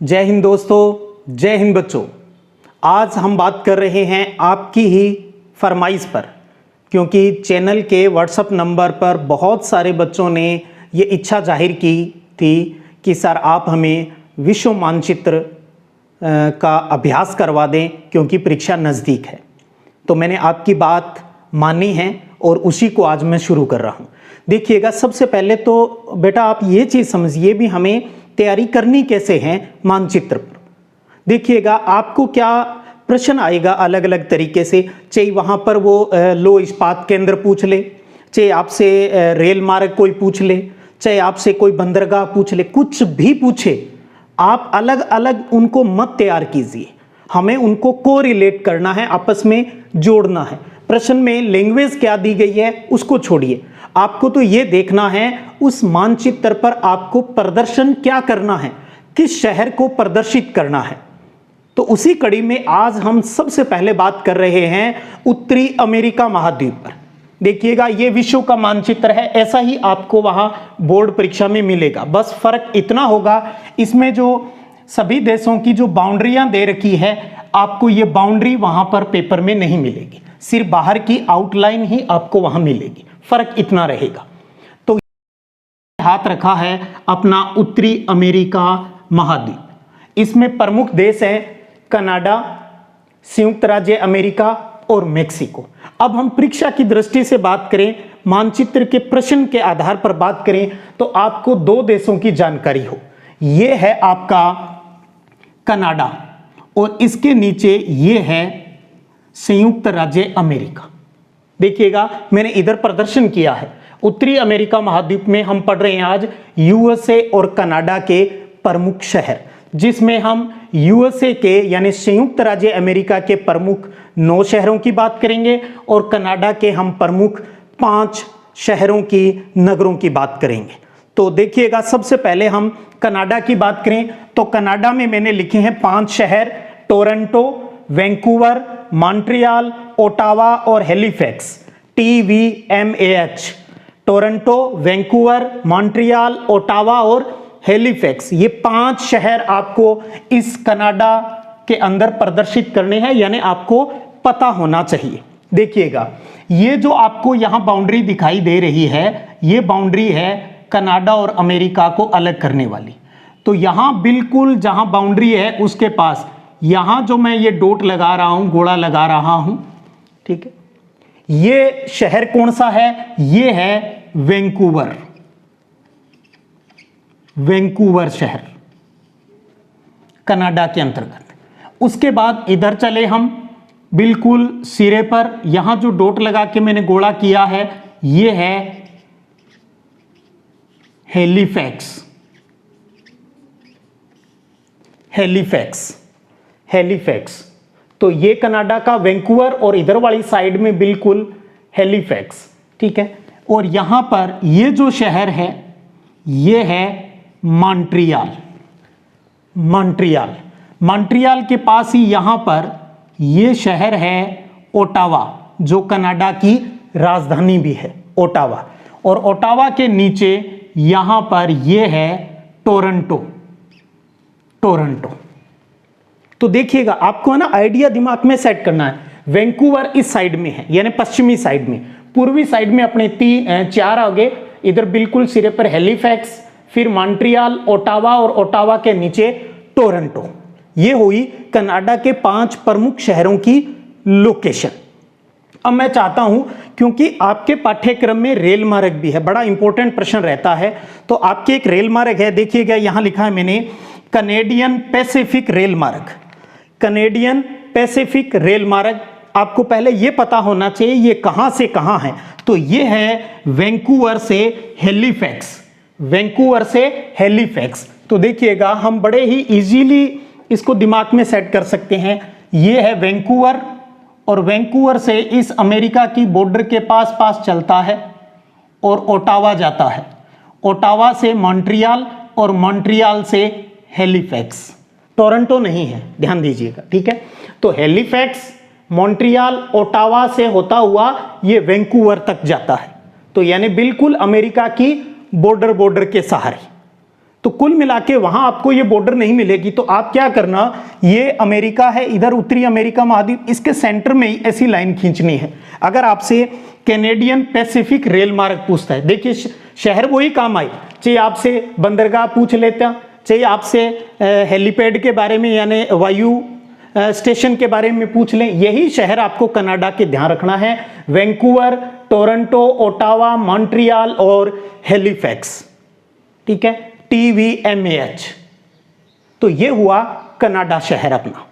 जय हिंद दोस्तों, जय हिंद बच्चों। आज हम बात कर रहे हैं आपकी ही फरमाइश पर, क्योंकि चैनल के व्हाट्सएप नंबर पर बहुत सारे बच्चों ने ये इच्छा जाहिर की थी कि सर आप हमें विश्व मानचित्र का अभ्यास करवा दें क्योंकि परीक्षा नज़दीक है। तो मैंने आपकी बात मानी है और उसी को आज मैं शुरू कर रहा हूँ। देखिएगा, सबसे पहले तो बेटा आप ये चीज़ समझिए भी हमें तैयारी करनी कैसे है मानचित्र पर। देखिएगा, आपको क्या प्रश्न आएगा अलग अलग तरीके से, चाहे वहाँ पर वो लो इस्पात केंद्र पूछ ले, चाहे आपसे रेल मार्ग कोई पूछ ले, चाहे आपसे कोई बंदरगाह पूछ ले, कुछ भी पूछे आप अलग अलग उनको मत तैयार कीजिए। हमें उनको कोरिलेट करना है, आपस में जोड़ना है। प्रश्न में लैंग्वेज क्या दी गई है उसको छोड़िए, आपको तो ये देखना है उस मानचित्र पर आपको प्रदर्शन क्या करना है, किस शहर को प्रदर्शित करना है। तो उसी कड़ी में आज हम सबसे पहले बात कर रहे हैं उत्तरी अमेरिका महाद्वीप पर। देखिएगा, ये विश्व का मानचित्र है, ऐसा ही आपको वहां बोर्ड परीक्षा में मिलेगा। बस फर्क इतना होगा, इसमें जो सभी देशों की जो बाउंड्रियां दे रखी है, आपको ये बाउंड्री वहां पर पेपर में नहीं मिलेगी, सिर्फ बाहर की आउटलाइन ही आपको वहां मिलेगी। फर्क इतना रहेगा। तो हाथ रखा है अपना उत्तरी अमेरिका महाद्वीप। इसमें प्रमुख देश हैं कनाडा, संयुक्त राज्य अमेरिका और मेक्सिको। अब हम परीक्षा की दृष्टि से बात करें, मानचित्र के प्रश्न के आधार पर बात करें, तो आपको दो देशों की जानकारी हो। यह है आपका कनाडा और इसके नीचे ये है संयुक्त राज्य अमेरिका। देखिएगा, मैंने इधर प्रदर्शन किया है। उत्तरी अमेरिका महाद्वीप में हम पढ़ रहे हैं आज यूएसए और कनाडा के प्रमुख शहर, जिसमें हम यूएसए के यानी संयुक्त राज्य अमेरिका के प्रमुख 9 शहरों की बात करेंगे और कनाडा के हम प्रमुख 5 शहरों की नगरों की बात करेंगे। तो देखिएगा, सबसे पहले हम कनाडा की बात करें तो कनाडा में मैंने लिखे हैं 5 शहर: टोरंटो, वैंकूवर, मॉन्ट्रियल, ओटावा और Halifax. TVMAH, Toronto, Vancouver, Montreal, Ottawa और हैलिफैक्स। ये 5 शहर आपको इस कनाडा के अंदर प्रदर्शित करने हैं, यानी आपको पता होना चाहिए। देखिएगा, ये जो आपको यहां बाउंड्री दिखाई दे रही है, ये बाउंड्री है कनाडा और अमेरिका को अलग करने वाली। तो यहां बिल्कुल जहां बाउंड्री है उसके पास यहां जो मैं ये डॉट लगा रहा हूं, गोला लगा रहा हूं, ठीक है, ये शहर कौन सा है? ये है वैंकूवर। वैंकूवर शहर कनाडा के अंतर्गत। उसके बाद इधर चले हम बिल्कुल सिरे पर, यहां जो डॉट लगा के मैंने गोला किया है ये है हैलिफैक्स। Halifax, Halifax. तो ये कनाडा का वैंकूवर और इधर वाली साइड में बिल्कुल हैलिफैक्स, ठीक है। और यहां पर ये जो शहर है ये है मॉन्ट्रियल। मॉन्ट्रियल, मॉन्ट्रियल के पास ही यहां पर ये शहर है ओटावा, जो कनाडा की राजधानी भी है, ओटावा। और ओटावा के नीचे यहां पर ये है टोरंटो। टोरंटो। तो देखिएगा, आपको है ना आइडिया दिमाग में सेट करना है। वैंकूवर इस साइड में है, यानी पश्चिमी साइड में, पूर्वी साइड में अपने 4 आगे, इधर बिल्कुल सिरे पर हैलिफैक्स, फिर मॉन्ट्रियल, ओटावा और ओटावा के नीचे टोरंटो। ये हुई कनाडा के 5 प्रमुख शहरों की लोकेशन। अब मैं चाहता हूं, क्योंकि आपके पाठ्यक्रम में रेल मार्ग भी है, बड़ा इंपॉर्टेंट प्रश्न रहता है, तो आपके एक रेल मार्ग है। देखिएगा, यहां लिखा है मैंने कनेडियन पैसिफिक रेल मार्ग। कनेडियन पैसिफिक रेल मार्ग, आपको पहले यह पता होना चाहिए ये कहां से कहां है। तो ये है वैंकूवर से हैलिफैक्स। वैंकूवर से हैलिफैक्स। तो देखिएगा, हम बड़े ही इजीली इसको दिमाग में सेट कर सकते हैं। ये है वैंकूवर और वैंकूवर से इस अमेरिका की बॉर्डर के पास पास चलता है और ओटावा जाता है। ओटावा से मॉन्ट्रियल और मॉन्ट्रियल से हैलिफैक्स। टोरंटो नहीं है, ध्यान दीजिएगा, ठीक है। तो हैलिफैक्स, मॉन्ट्रियल, ओटावा से होता हुआ ये वैंकूवर तक जाता है। तो यानी बिल्कुल अमेरिका की बॉर्डर के सहारे। तो कुल मिला के वहां आपको ये बॉर्डर नहीं मिलेगी। तो आप क्या करना, ये अमेरिका है, इधर उत्तरी अमेरिका महाद्वीप, इसके सेंटर में ही ऐसी लाइन खींचनी है। अगर आपसे कैनेडियन पैसिफिक रेल मार्ग पूछता है, देखिए शहर वही काम आए, चाहे आपसे बंदरगाह पूछ लेता, चाहे आपसे हेलीपैड के बारे में यानी वायु स्टेशन के बारे में पूछ लें, यही शहर आपको कनाडा के ध्यान रखना है। वैंकूवर, टोरंटो, ओटावा, मॉन्ट्रियल और हैलिफैक्स, ठीक है, TVMAH। तो ये हुआ कनाडा शहर अपना,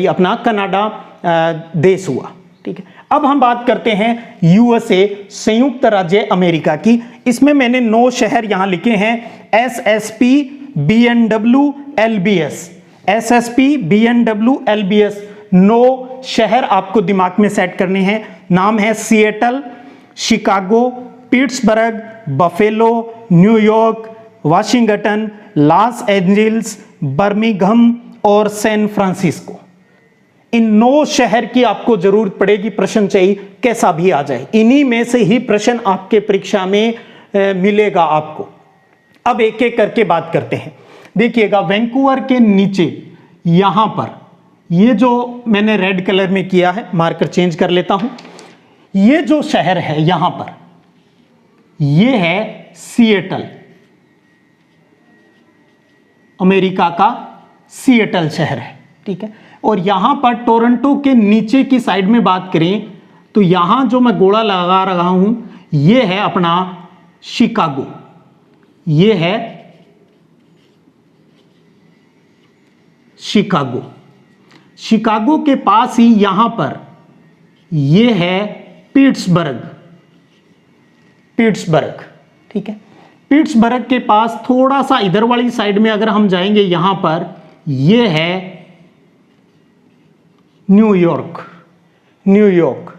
अपना कनाडा देश हुआ, ठीक है। अब हम बात करते हैं USA, संयुक्त राज्य अमेरिका की। इसमें मैंने 9 शहर यहां लिखे हैं, SSP, BNW, LBS, SSP, BNW, LBS, 9 शहर आपको दिमाग में सेट करने हैं। नाम है Seattle, Chicago, Pittsburgh, buffalo, New York, Washington, Los Angeles, Birmingham और सैन फ्रांसिस्को। इन 9 शहर की आपको जरूरत पड़ेगी, प्रश्न चाहिए कैसा भी आ जाए, इन्हीं में से ही प्रश्न आपके परीक्षा में मिलेगा आपको। अब एक एक करके बात करते हैं। देखिएगा, वैंकूवर के नीचे यहां पर, ये जो मैंने रेड कलर में किया है, मार्कर चेंज कर लेता हूं, ये जो शहर है यहां पर, ये है सिएटल, अमेरिका का सिएटल शहर है, ठीक है। और यहां पर टोरंटो के नीचे की साइड में बात करें तो यहां जो मैं गोला लगा रहा हूं, ये है अपना शिकागो, ये है शिकागो। शिकागो के पास ही यहां पर ये है पिट्सबर्ग, पिट्सबर्ग, ठीक है। पिट्सबर्ग के पास थोड़ा सा इधर वाली साइड में अगर हम जाएंगे, यहां पर ये है न्यूयॉर्क, न्यूयॉर्क,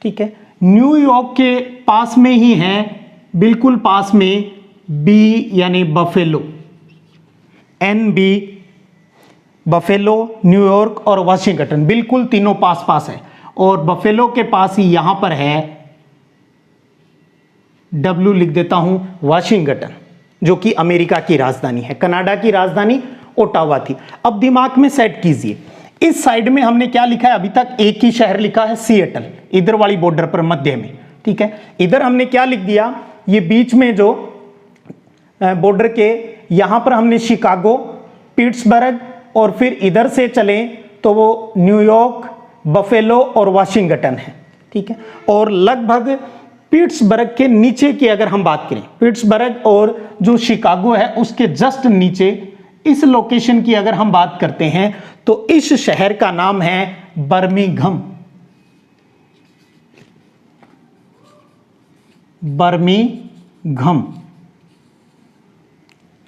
ठीक है। न्यूयॉर्क के पास में ही है, बिल्कुल पास में बी यानी बफेलो, NB, बफेलो, न्यूयॉर्क और वाशिंगटन, बिल्कुल तीनों पास पास है। और बफेलो के पास ही यहां पर है, W लिख देता हूं, वाशिंगटन, जो कि अमेरिका की राजधानी है। कनाडा की राजधानी ओटावा थी। अब दिमाग में सेट कीजिए, इस साइड में हमने क्या लिखा है, अभी तक एक ही शहर लिखा है, सिएटल, इधर वाली बॉर्डर पर मध्य में, ठीक है। इधर हमने क्या लिख दिया, ये बीच में जो बॉर्डर के यहां पर हमने शिकागो, पिट्सबर्ग, और फिर इधर से चलें तो वो न्यूयॉर्क, बफेलो और वाशिंगटन है, ठीक है। और लगभग पिट्सबर्ग के नीचे की अगर हम बात करें, पिट्सबर्ग और जो शिकागो है उसके जस्ट नीचे इस लोकेशन की अगर हम बात करते हैं तो इस शहर का नाम है बर्मिंघम, बर्मिंघम,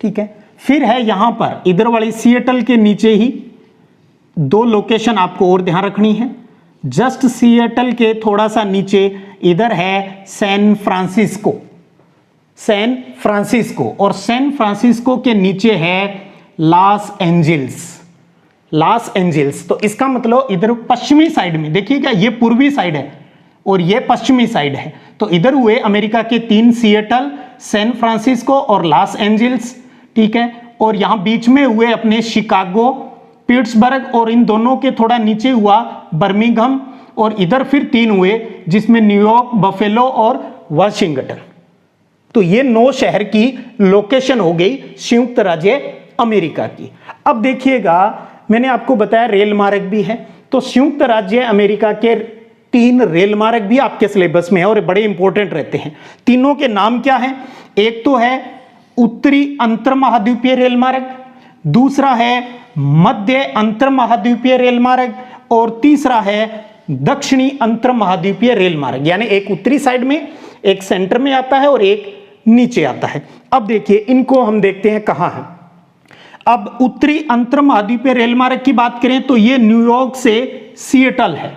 ठीक है। फिर है यहां पर इधर वाली सिएटल के नीचे ही 2 लोकेशन आपको और ध्यान रखनी है। जस्ट सिएटल के थोड़ा सा नीचे इधर है सैन फ्रांसिस्को, सैन फ्रांसिस्को, और सैन फ्रांसिस्को के नीचे है लॉस एंजल्स, लॉस एंजल्स। तो इसका मतलब इधर पश्चिमी साइड में देखिएगा, ये पूर्वी साइड है और ये पश्चिमी साइड है। तो इधर हुए अमेरिका के 3, सिएटल, सैन फ्रांसिस्को और लॉस एंजल्स, ठीक है। और यहां बीच में हुए अपने शिकागो, पिट्सबर्ग, और इन दोनों के थोड़ा नीचे हुआ बर्मिंघम, और इधर फिर 3 हुए जिसमें न्यूयॉर्क, बफेलो और वाशिंगटन। तो ये 9 शहर की लोकेशन हो गई संयुक्त राज्य अमेरिका की। अब देखिएगा, मैंने आपको बताया रेल मार्ग भी है, तो संयुक्त राज्य अमेरिका के 3 रेल मार्ग भी आपके सिलेबस में है और बड़े इंपॉर्टेंट रहते हैं। तीनों के नाम क्या है, एक तो है उत्तरी अंतर महाद्वीपीय रेल मार्ग, दूसरा है मध्य अंतर महाद्वीपीय रेल मार्ग, और तीसरा है दक्षिणी अंतर महाद्वीपीय रेल मार्ग। यानी एक उत्तरी साइड में, एक सेंटर में आता है और एक नीचे आता है। अब देखिए, इनको हम देखते हैं कहां है। अब उत्तरी अंतर महाद्वीपीय रेल मार्ग की बात करें तो ये न्यूयॉर्क से सिएटल है,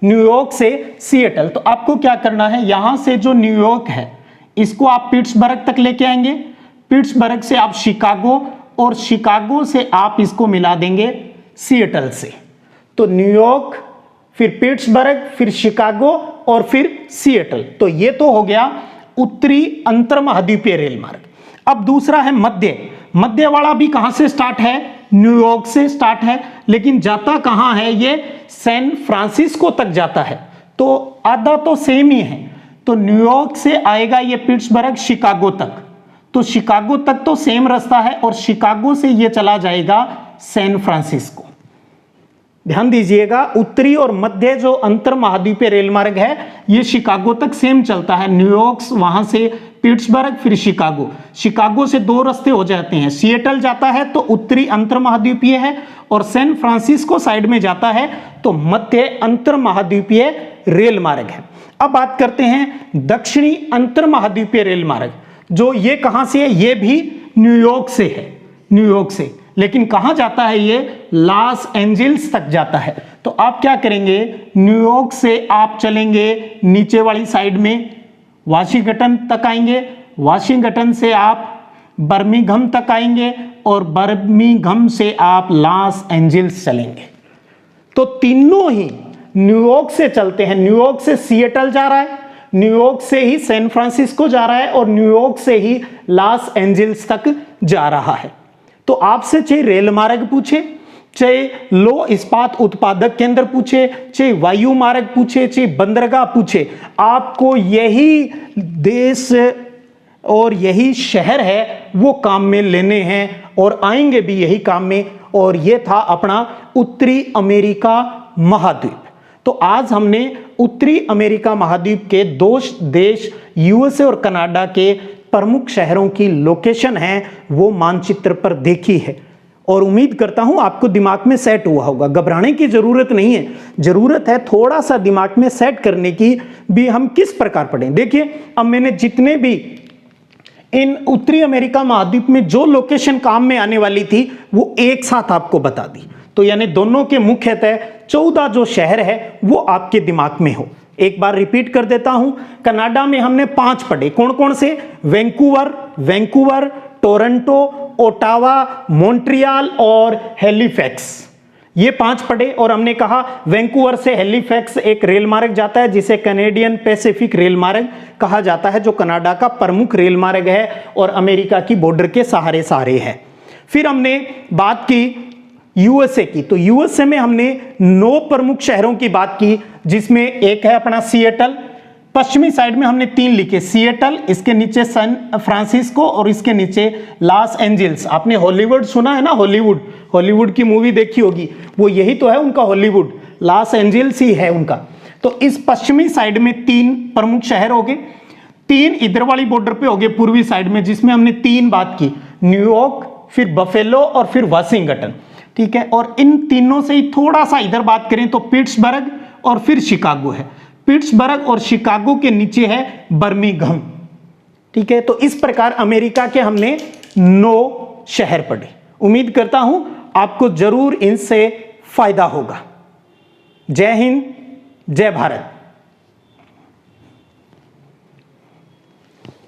न्यूयॉर्क से सिएटल। तो आपको क्या करना है, यहां से जो न्यूयॉर्क है इसको आप पिट्सबर्ग तक लेके आएंगे, पिट्सबर्ग से आप शिकागो, और शिकागो से आप इसको मिला देंगे सिएटल से। तो न्यूयॉर्क, फिर पिट्सबर्ग, फिर शिकागो और फिर सिएटल। तो ये तो हो गया उत्तरी अंतर महाद्वीपीय रेल मार्ग। अब दूसरा है मध्य, मध्य वाला भी कहां से स्टार्ट है, न्यूयॉर्क से स्टार्ट है, लेकिन जाता कहां है, ये सैन फ्रांसिस्को तक जाता है, तो आधा तो सेम ही है। तो न्यूयॉर्क से आएगा ये पिट्सबर्ग शिकागो तक, तो शिकागो तक तो सेम रास्ता है, और शिकागो से ये चला जाएगा सैन फ्रांसिस्को। ध्यान दीजिएगा, उत्तरी और मध्य जो अंतर महाद्वीपीय रेल मार्ग है ये शिकागो तक सेम चलता है। न्यूयॉर्क वहां से पिट्सबर्ग, फिर शिकागो। शिकागो से दो रास्ते हो जाते हैं, सिएटल जाता है तो उत्तरी अंतर महाद्वीपीय है, और सैन फ्रांसिस्को साइड में जाता है तो मध्य अंतर महाद्वीपीय रेल मार्ग है। अब बात करते हैं दक्षिणी अंतर महाद्वीपीय रेल मार्ग, जो ये कहां से है, ये भी न्यूयॉर्क से है, न्यूयॉर्क से, लेकिन कहां जाता है, ये लॉस एंजल्स तक जाता है। तो आप क्या करेंगे, न्यूयॉर्क से आप चलेंगे नीचे वाली साइड में वाशिंगटन तक आएंगे, वाशिंगटन से आप बर्मिंघम तक आएंगे, और बर्मिंघम से आप लॉस एंजल्स चलेंगे। तो तीनों ही न्यूयॉर्क से चलते हैं। न्यूयॉर्क से सिएटल जा रहा है, न्यूयॉर्क से ही सैन फ्रांसिस्को जा रहा है, और न्यूयॉर्क से ही लॉस एंजल्स तक जा रहा है। तो आपसे चाहे रेल मार्ग पूछे, चाहे लौह इस्पात उत्पादक केंद्र पूछे, चाहे वायु मार्ग पूछे, चाहे बंदरगाह पूछे, आपको यही देश और यही शहर है वो काम में लेने हैं, और आएंगे भी यही काम में। और ये था अपना उत्तरी अमेरिका महाद्वीप। तो आज हमने उत्तरी अमेरिका महाद्वीप के दो देश यूएसए और कनाडा के प्रमुख शहरों की लोकेशन है वो मानचित्र पर देखी है, और उम्मीद करता हूं आपको दिमाग में सेट हुआ होगा। घबराने की जरूरत नहीं है, जरूरत है थोड़ा सा दिमाग में सेट करने की भी। हम किस प्रकार पढ़ें, देखिए अब मैंने जितने भी इन उत्तरी अमेरिका महाद्वीप में जो लोकेशन काम में आने वाली थी वो एक साथ आपको बता दी। तो यानी दोनों के मुख्यतः 14 जो शहर है वो आपके दिमाग में हो। एक बार रिपीट कर देता हूं, कनाडा में हमने 5 पढ़े, कौन कौन से, वैंकूवर, टोरंटो, ओटावा, मॉन्ट्रियल और हैलिफैक्स, ये 5 पढ़े। और हमने कहा वैंकूवर से हैलिफैक्स एक रेल मार्ग जाता है जिसे कैनेडियन पैसिफिक रेल मार्ग कहा जाता है, जो कनाडा का प्रमुख रेल मार्ग है और अमेरिका की बॉर्डर के सहारे है। फिर हमने बात की यूएसए की, तो यूएसए में हमने 9 प्रमुख शहरों की बात की, जिसमें एक है अपना सिएटल, पश्चिमी साइड में हमने 3 लिखे, सिएटल, इसके नीचे सैन फ्रांसिस्को और इसके नीचे लॉस एंजल्स। आपने हॉलीवुड सुना है ना, हॉलीवुड की मूवी देखी होगी, वो यही तो है उनका हॉलीवुड, लॉस एंजल्स ही है उनका। तो इस पश्चिमी साइड में 3 प्रमुख शहर हो गए, 3 इधर वाली बॉर्डर पे हो गए पूर्वी साइड में, जिसमें हमने 3 बात की, न्यूयॉर्क, फिर बफेलो और फिर वाशिंगटन, ठीक है। और इन तीनों से ही थोड़ा सा इधर बात करें तो पिट्सबर्ग और फिर शिकागो है, पिट्सबर्ग और शिकागो के नीचे है बर्मिंघम, ठीक है। तो इस प्रकार अमेरिका के हमने 9 शहर पढ़े। उम्मीद करता हूं आपको जरूर इनसे फायदा होगा। जय हिंद, जय भारत।